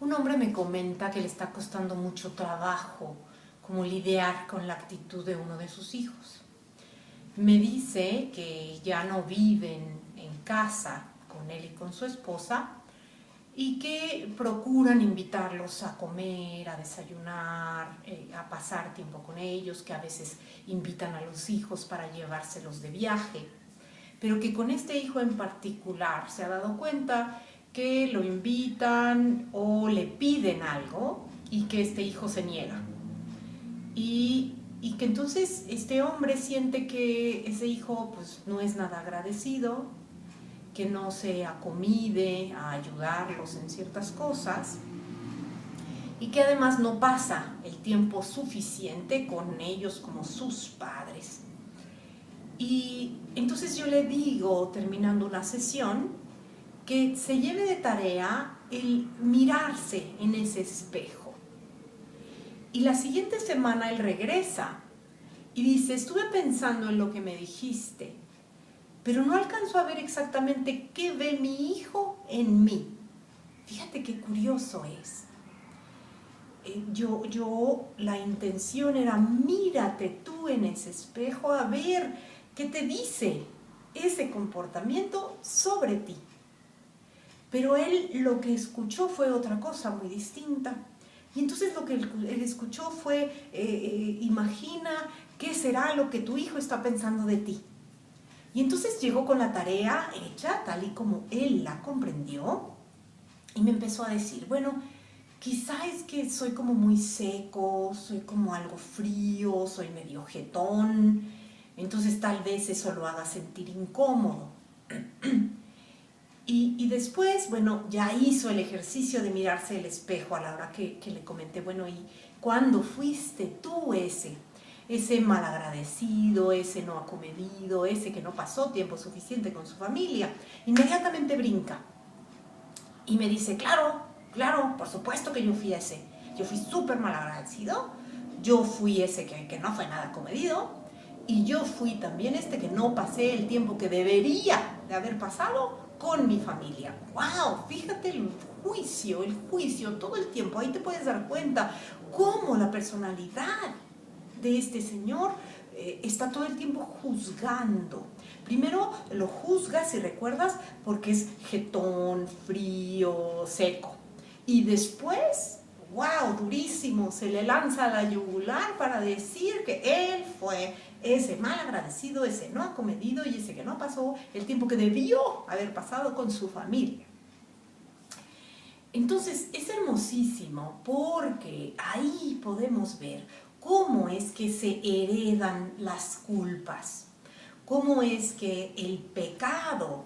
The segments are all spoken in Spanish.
Un hombre me comenta que le está costando mucho trabajo como lidiar con la actitud de uno de sus hijos. Me dice que ya no viven en casa con él y con su esposa y que procuran invitarlos a comer, a desayunar, a pasar tiempo con ellos, que a veces invitan a los hijos para llevárselos de viaje, pero que con este hijo en particular se ha dado cuenta que lo invitan o le piden algo y que este hijo se niega. Y que entonces este hombre siente que ese hijo pues no es nada agradecido, que no se acomide a ayudarlos en ciertas cosas y que además no pasa el tiempo suficiente con ellos como sus padres. Y entonces yo le digo, terminando una sesión, que se lleve de tarea el mirarse en ese espejo. Y la siguiente semana él regresa y dice, estuve pensando en lo que me dijiste, pero no alcanzo a ver exactamente qué ve mi hijo en mí. Fíjate qué curioso es. La intención era, mírate tú en ese espejo a ver qué te dice ese comportamiento sobre ti. Pero él lo que escuchó fue otra cosa muy distinta. Y entonces lo que él escuchó fue, imagina qué será lo que tu hijo está pensando de ti. Y entonces llegó con la tarea hecha tal y como él la comprendió y me empezó a decir, bueno, quizá es que soy como muy seco, soy como algo frío, soy medio jetón, entonces tal vez eso lo haga sentir incómodo. Y después, bueno, ya hizo el ejercicio de mirarse el espejo a la hora que le comenté, bueno, ¿y cuándo fuiste tú ese malagradecido, ese no acomedido, ese que no pasó tiempo suficiente con su familia? Inmediatamente brinca y me dice, claro, por supuesto que yo fui ese. Yo fui súper malagradecido, yo fui ese que no fue nada acomedido y yo fui también este que no pasé el tiempo que debería de haber pasado con mi familia. ¡Wow! Fíjate el juicio todo el tiempo. Ahí te puedes dar cuenta cómo la personalidad de este señor está todo el tiempo juzgando. Primero lo juzga, si recuerdas, porque es jetón, frío, seco. Y después, wow, durísimo, se le lanza a la yugular para decir que él fue ese mal agradecido, ese no acomedido y ese que no pasó el tiempo que debió haber pasado con su familia. Entonces es hermosísimo porque ahí podemos ver cómo es que se heredan las culpas, cómo es que el pecado,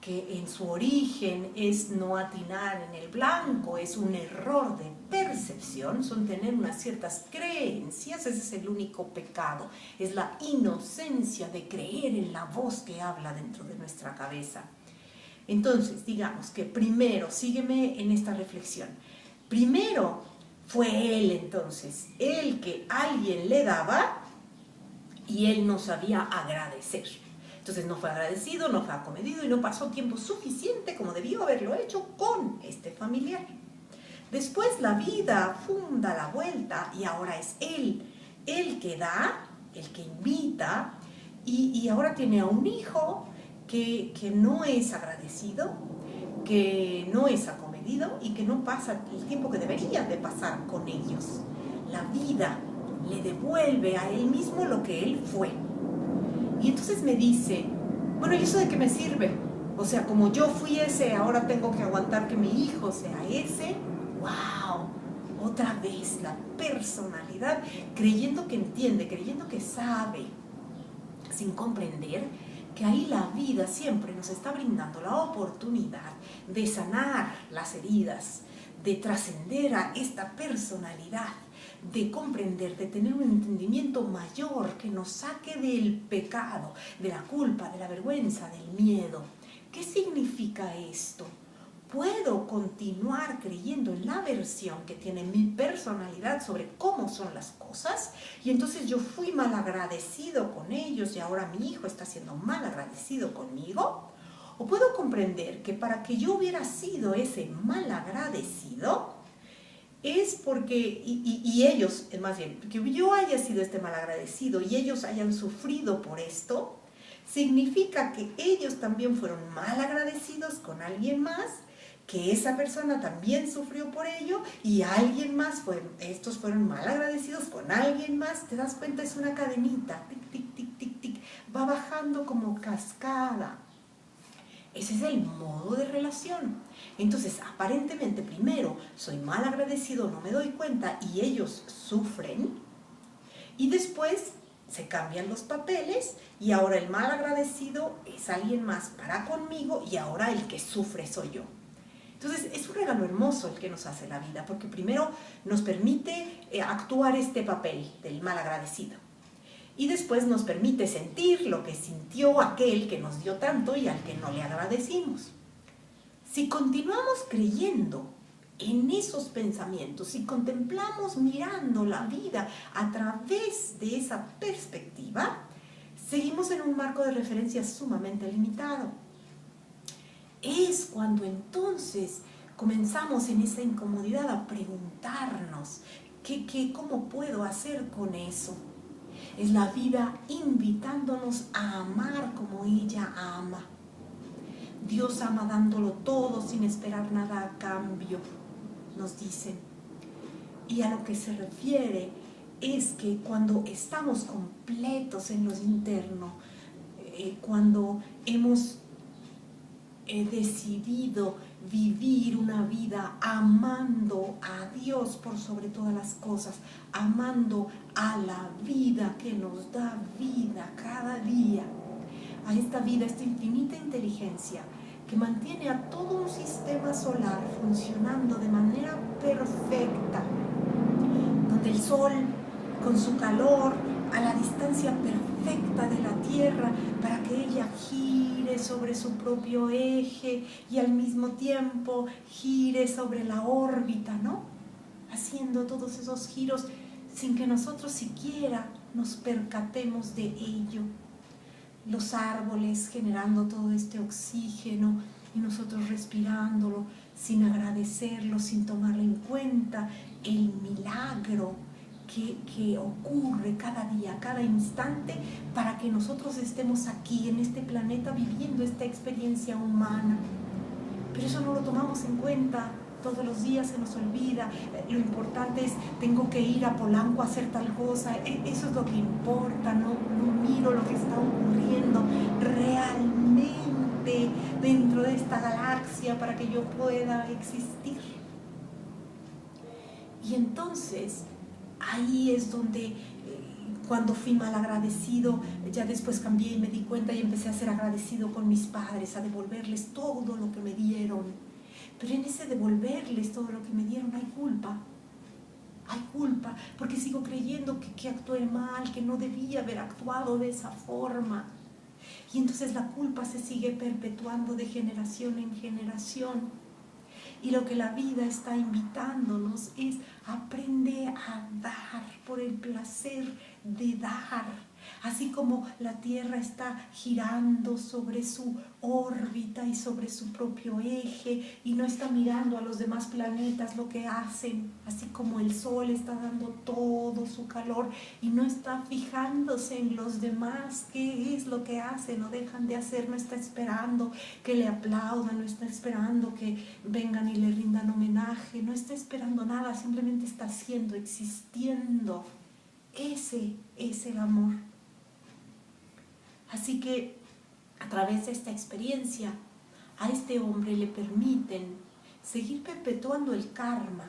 que en su origen es no atinar en el blanco, es un error de percepción, son tener unas ciertas creencias, ese es el único pecado, es la inocencia de creer en la voz que habla dentro de nuestra cabeza. Entonces, digamos que primero, sígueme en esta reflexión, primero fue él entonces, el que alguien le daba y él no sabía agradecer. Entonces no fue agradecido, no fue acomedido y no pasó tiempo suficiente como debió haberlo hecho con este familiar. Después la vida da la vuelta y ahora es él el que da, el que invita y ahora tiene a un hijo que no es agradecido, que no es acomedido y que no pasa el tiempo que debería de pasar con ellos. La vida le devuelve a él mismo lo que él fue. Y entonces me dice, bueno, ¿y eso de qué me sirve? O sea, como yo fui ese, ahora tengo que aguantar que mi hijo sea ese. ¡Wow! Otra vez la personalidad, creyendo que entiende, creyendo que sabe, sin comprender que ahí la vida siempre nos está brindando la oportunidad de sanar las heridas, de trascender a esta personalidad, de comprender, de tener un entendimiento mayor que nos saque del pecado, de la culpa, de la vergüenza, del miedo. ¿Qué significa esto? Puedo continuar creyendo en la versión que tiene mi personalidad sobre cómo son las cosas y entonces yo fui mal agradecido con ellos y ahora mi hijo está siendo mal agradecido conmigo, O puedo comprender que para que yo hubiera sido ese malagradecido, es porque, y ellos, más bien, que yo haya sido este malagradecido y ellos hayan sufrido por esto, significa que ellos también fueron malagradecidos con alguien más, que esa persona también sufrió por ello y alguien más, estos fueron malagradecidos con alguien más. ¿Te das cuenta? Es una cadenita, tic, tic, tic, tic, tic, va bajando como cascada. Ese es el modo de relación. Entonces, aparentemente, primero soy mal agradecido, no me doy cuenta y ellos sufren. Y después se cambian los papeles y ahora el mal agradecido es alguien más para conmigo y ahora el que sufre soy yo. Entonces, es un regalo hermoso el que nos hace la vida, porque primero nos permite actuar este papel del mal agradecido. Y después nos permite sentir lo que sintió aquel que nos dio tanto y al que no le agradecimos. Si continuamos creyendo en esos pensamientos, si contemplamos mirando la vida a través de esa perspectiva, seguimos en un marco de referencia sumamente limitado. Es cuando entonces comenzamos en esa incomodidad a preguntarnos, ¿cómo puedo hacer con eso? Es la vida invitándonos a amar como ella ama. Dios ama dándolo todo sin esperar nada a cambio, nos dicen. Y a lo que se refiere es que cuando estamos completos en lo interno, cuando hemos decidido vivir una vida amando a Dios por sobre todas las cosas, amando a la vida que nos da vida cada día, a esta vida, esta infinita inteligencia que mantiene a todo un sistema solar funcionando de manera perfecta, donde el Sol con su calor a la distancia perfecta de la Tierra para que ella gire sobre su propio eje y al mismo tiempo gire sobre la órbita, ¿no? Haciendo todos esos giros sin que nosotros siquiera nos percatemos de ello. Los árboles generando todo este oxígeno y nosotros respirándolo sin agradecerlo, sin tomarlo en cuenta, el milagro que ocurre cada día, cada instante, para que nosotros estemos aquí en este planeta viviendo esta experiencia humana. Pero eso no lo tomamos en cuenta, todos los días se nos olvida. Lo importante es, tengo que ir a Polanco a hacer tal cosa, eso es lo que importa, no miro lo que está ocurriendo realmente dentro de esta galaxia para que yo pueda existir. Y entonces, ahí es donde cuando fui mal agradecido, ya después cambié y me di cuenta y empecé a ser agradecido con mis padres, a devolverles todo lo que me dieron. Pero en ese devolverles todo lo que me dieron hay culpa, porque sigo creyendo que actué mal, que no debía haber actuado de esa forma. Y entonces la culpa se sigue perpetuando de generación en generación. Y lo que la vida está invitándonos es aprender a dar por el placer de dar. Así como la Tierra está girando sobre su órbita y sobre su propio eje y no está mirando a los demás planetas lo que hacen, así como el Sol está dando todo su calor y no está fijándose en los demás, qué es lo que hacen o dejan de hacer, no está esperando que le aplaudan, no está esperando que vengan y le rindan homenaje, no está esperando nada, simplemente está siendo, existiendo. Ese es el amor. Así que a través de esta experiencia a este hombre le permiten seguir perpetuando el karma,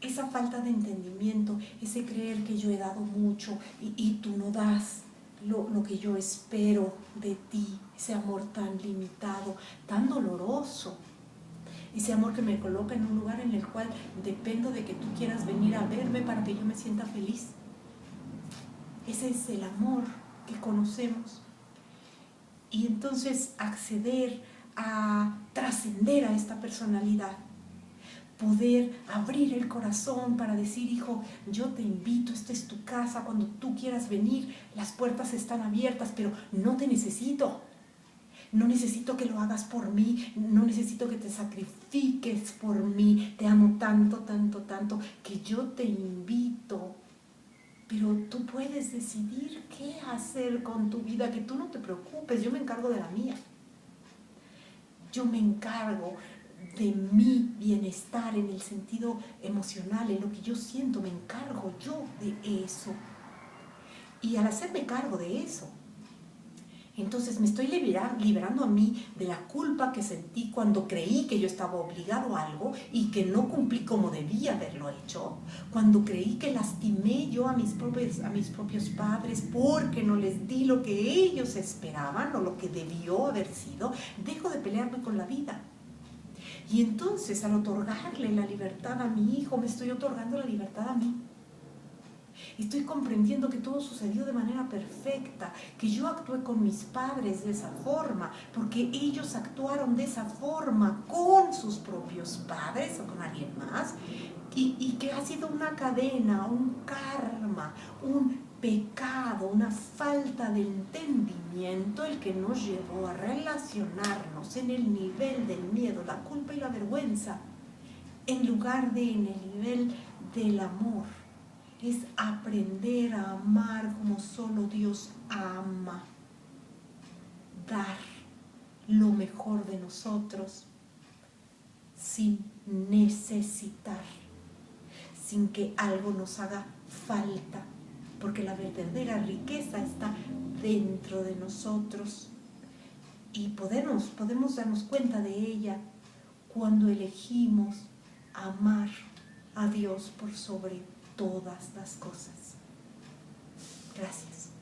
esa falta de entendimiento, ese creer que yo he dado mucho y tú no das lo que yo espero de ti, ese amor tan limitado, tan doloroso, ese amor que me coloca en un lugar en el cual dependo de que tú quieras venir a verme para que yo me sienta feliz. Ese es el amor que conocemos. Y entonces acceder a trascender a esta personalidad, poder abrir el corazón para decir, hijo, yo te invito, esta es tu casa, cuando tú quieras venir, las puertas están abiertas, pero no te necesito. no necesito que lo hagas por mí, no necesito que te sacrifiques por mí, te amo tanto, tanto, tanto, que yo te invito. Pero tú puedes decidir qué hacer con tu vida, que tú no te preocupes, yo me encargo de la mía. Yo me encargo de mi bienestar en el sentido emocional, en lo que yo siento, me encargo yo de eso. Y al hacerme cargo de eso, entonces me estoy liberando a mí de la culpa que sentí cuando creí que yo estaba obligado a algo y que no cumplí como debía haberlo hecho, cuando creí que lastimé yo a mis propios padres porque no les di lo que ellos esperaban o lo que debió haber sido. Dejo de pelearme con la vida. Y entonces al otorgarle la libertad a mi hijo, me estoy otorgando la libertad a mí. Estoy comprendiendo que todo sucedió de manera perfecta, que yo actué con mis padres de esa forma, porque ellos actuaron de esa forma con sus propios padres o con alguien más, y que ha sido una cadena, un karma, un pecado, una falta de entendimiento el que nos llevó a relacionarnos en el nivel del miedo, la culpa y la vergüenza, en lugar de en el nivel del amor. Es aprender a amar como solo Dios ama, dar lo mejor de nosotros sin necesitar, sin que algo nos haga falta, porque la verdadera riqueza está dentro de nosotros y podemos darnos cuenta de ella cuando elegimos amar a Dios por sobre todas las cosas. Gracias.